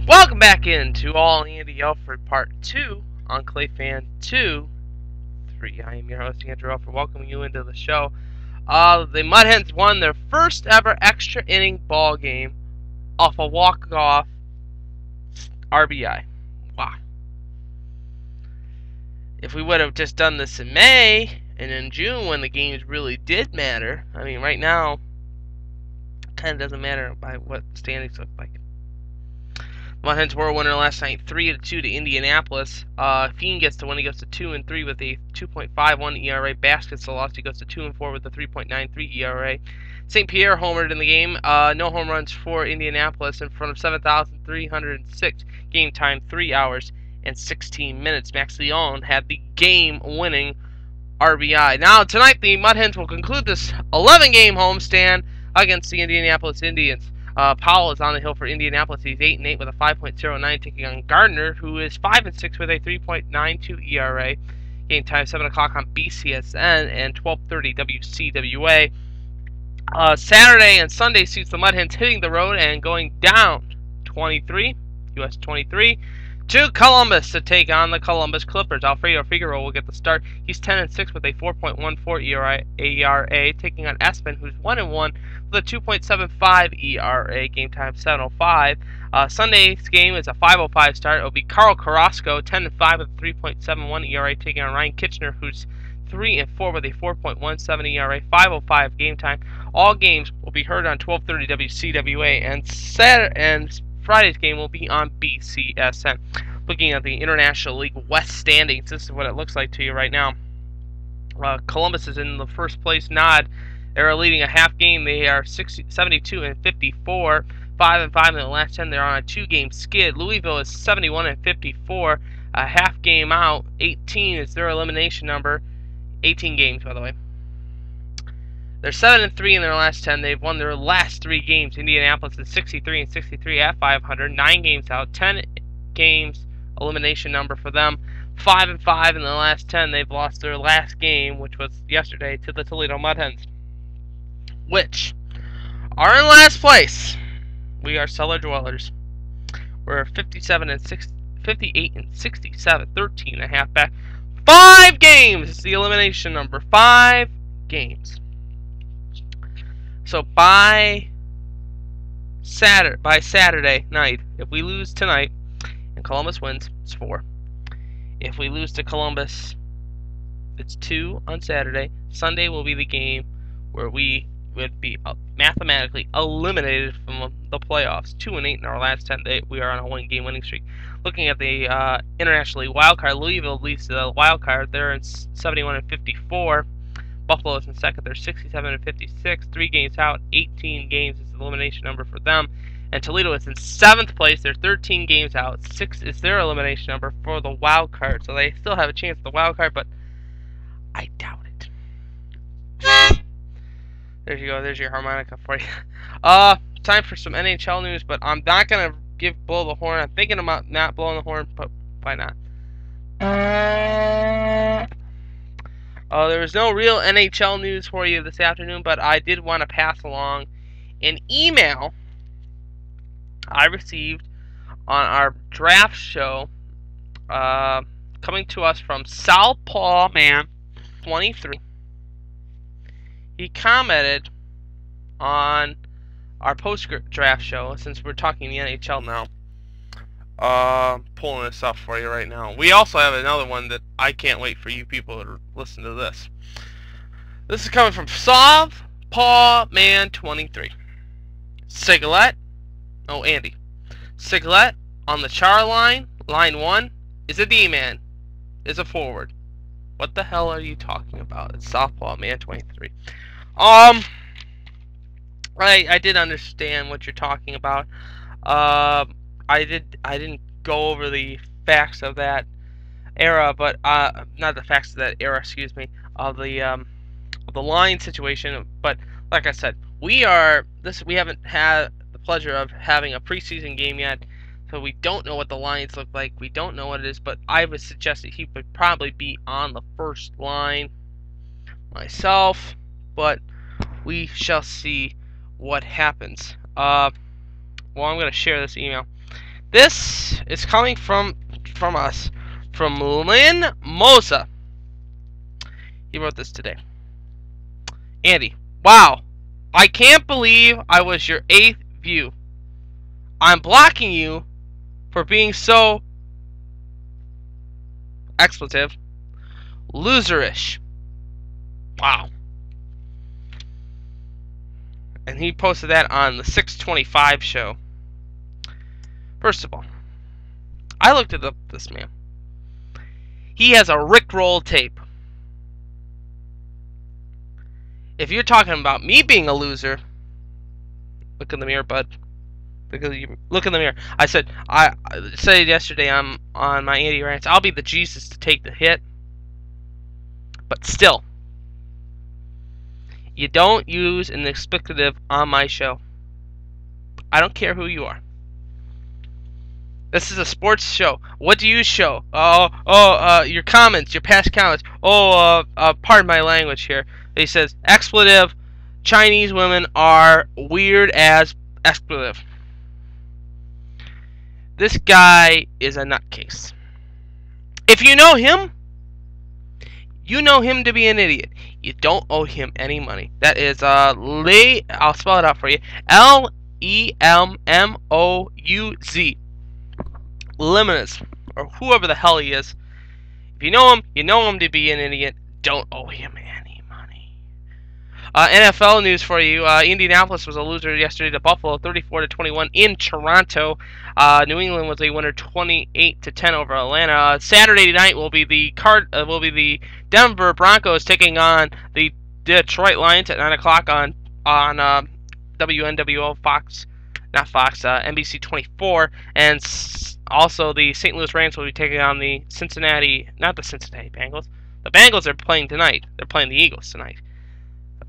Welcome back into All Andy Alfred Part 2 on Clayfan 2 3. I am your host, Andrew Alfred, welcoming you into the show. The Mud Hens won their first ever extra inning ball game off a walk-off RBI. Wow. If we would have just done this in May and in June when the games really did matter, I mean, right now, it kind of doesn't matter by what standings look like. Mud Hens were a winner last night, 3-2 to Indianapolis. Fiend gets the win. He goes to 2-3 with a 2.51 ERA. Bass gets the loss. He goes to 2-4 with a 3.93 ERA. St. Pierre homered in the game. No home runs for Indianapolis in front of 7,306. Game time 3 hours and 16 minutes. Max Leon had the game-winning RBI. Now tonight the Mud Hens will conclude this 11-game homestand against the Indianapolis Indians. Powell is on the hill for Indianapolis. He's 8-8 with a 5.09, taking on Gardner, who is 5-6 with a 3.92 ERA. Game time 7 o'clock on BCSN and 12:30 WCWA. Saturday and Sunday sees the Mud Hens hitting the road and going down 23, US 23, to Columbus to take on the Columbus Clippers. Alfredo Figueroa will get the start. He's 10-6 with a 4.14 ERA, taking on Espen, who's 1-1 with a 2.75 ERA. Game time 7:05. Sunday's game is a 5:05 start. It will be Carl Carrasco, 10-5 with a 3.71 ERA, taking on Ryan Kitchener, who's 3-4 with a 4.17 ERA. 5:05 game time. All games will be heard on 12:30 WCWA, and Friday's game will be on BCSN. Looking at the International League West standings, this is what it looks like to you right now. Columbus is in the first place nod. They're leading a half game. They are 72-54, 5-5 in the last 10. They're on a 2-game skid. Louisville is 71-54, a half game out. 18 is their elimination number. 18 games, by the way. They're 7-3 in their last 10. They've won their last 3 games. Indianapolis is 63-63 at 500, 9 games out, 10 games elimination number for them. 5-5 in the last 10. They've lost their last game, which was yesterday, to the Toledo Mud Hens, which are in last place. We are cellar dwellers. We're 58-67, 13.5 back. 5 games is the elimination number. 5 games. So by Saturday night, if we lose tonight and Columbus wins, it's 4. If we lose to Columbus, it's 2 on Saturday. Sunday will be the game where we would be mathematically eliminated from the playoffs. 2-8 in our last 10. We are on a 1-game winning streak. Looking at the International League wildcard, Louisville leads the wildcard. They're in 71-54. Buffalo is in second. They're 67-56. 3 games out. 18 games is the elimination number for them. And Toledo is in 7th place. They're 13 games out. 6 is their elimination number for the wild card. So they still have a chance at the wild card, but I doubt it. There you go. There's your harmonica for you. Time for some NHL news, but I'm not gonna blow the horn. I'm thinking about not blowing the horn, but why not? There was no real NHL news for you this afternoon, but I did want to pass along an email I received on our draft show, coming to us from Southpaw Man 23. He commented on our post-draft show, since we're talking the NHL now. Pulling this up for you right now. We also have another one that I can't wait for you people to listen to this. This is coming from Southpaw Man 23. Andy. Siglett on the char line 1, is a D-man, is a forward. What the hell are you talking about? It's Southpaw Man 23. I did understand what you're talking about. I didn't go over the facts of that era, but not the facts of that era, excuse me, of the line situation. But like I said, we haven't had the pleasure of having a preseason game yet, so we don't know what the lines look like. We don't know what it is, but I would suggest that he would probably be on the first line myself, but we shall see what happens. Well, I'm going to share this email. This is coming from us, from Lynn Mosa. He wrote this today. Andy, wow, I can't believe I was your 8th view. I'm blocking you for being so expletive loserish. Wow. And he posted that on the 625 show. First of all, I looked at this man. He has a Rickroll tape. If you're talking about me being a loser, look in the mirror, bud. Look in the mirror. I said yesterday on my Andy rants, I'll be the Jesus to take the hit. But still, you don't use an expletive on my show. I don't care who you are. This is a sports show. What do you show? Your comments, your past comments. Pardon my language here. He says, expletive, Chinese women are weird as expletive. This guy is a nutcase. If you know him, you know him to be an idiot. You don't owe him any money. That is, I'll spell it out for you. Lemmouz. Lemons, or whoever the hell he is. If you know him to be an idiot. Don't owe him any money. NFL news for you. Indianapolis was a loser yesterday to Buffalo, 34-21 in Toronto. New England was a winner, 28-10 over Atlanta. Saturday night will be the Denver Broncos taking on the Detroit Lions at 9 o'clock on WNWO NBC 24, and also the St. Louis Rams will be taking on the not the Cincinnati Bengals. The Bengals are playing tonight. They're playing the Eagles tonight.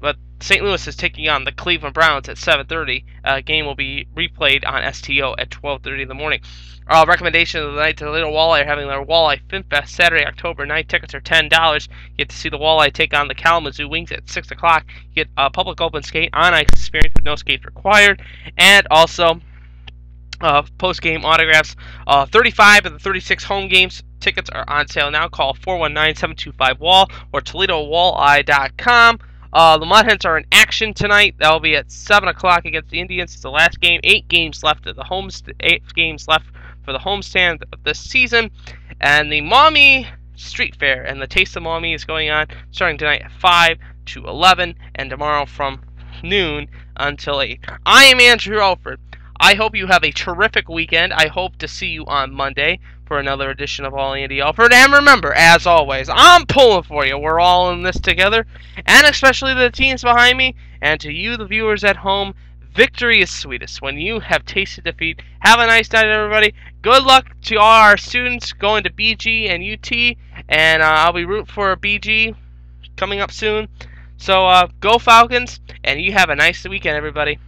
But St. Louis is taking on the Cleveland Browns at 7:30. Game will be replayed on STO at 12:30 in the morning. Recommendation of the night: to Little Walleye are having their Walleye Fin Fest Saturday, October 9th. Tickets are $10. You get to see the Walleye take on the Kalamazoo Wings at 6 o'clock. You get a public open skate on ice experience with no skates required, and also post-game autographs. 35 of the 36 home games tickets are on sale now. Call 419-725-WALL or ToledoWalleye.com. The Mudhens are in action tonight. That will be at 7 o'clock against the Indians. It's the last game. 8 games left for the homestand of this season. And the Maumee Street Fair and the Taste of Maumee is going on starting tonight at 5 to 11 and tomorrow from noon until 8. I am Andrew Alfred. I hope you have a terrific weekend. I hope to see you on Monday for another edition of All Andy Alfred. And remember, as always, I'm pulling for you. We're all in this together. And especially the teams behind me. And to you, the viewers at home, victory is sweetest when you have tasted defeat. Have a nice night, everybody. Good luck to all our students going to BG and UT. And I'll be rooting for BG coming up soon. So go Falcons. And you have a nice weekend, everybody.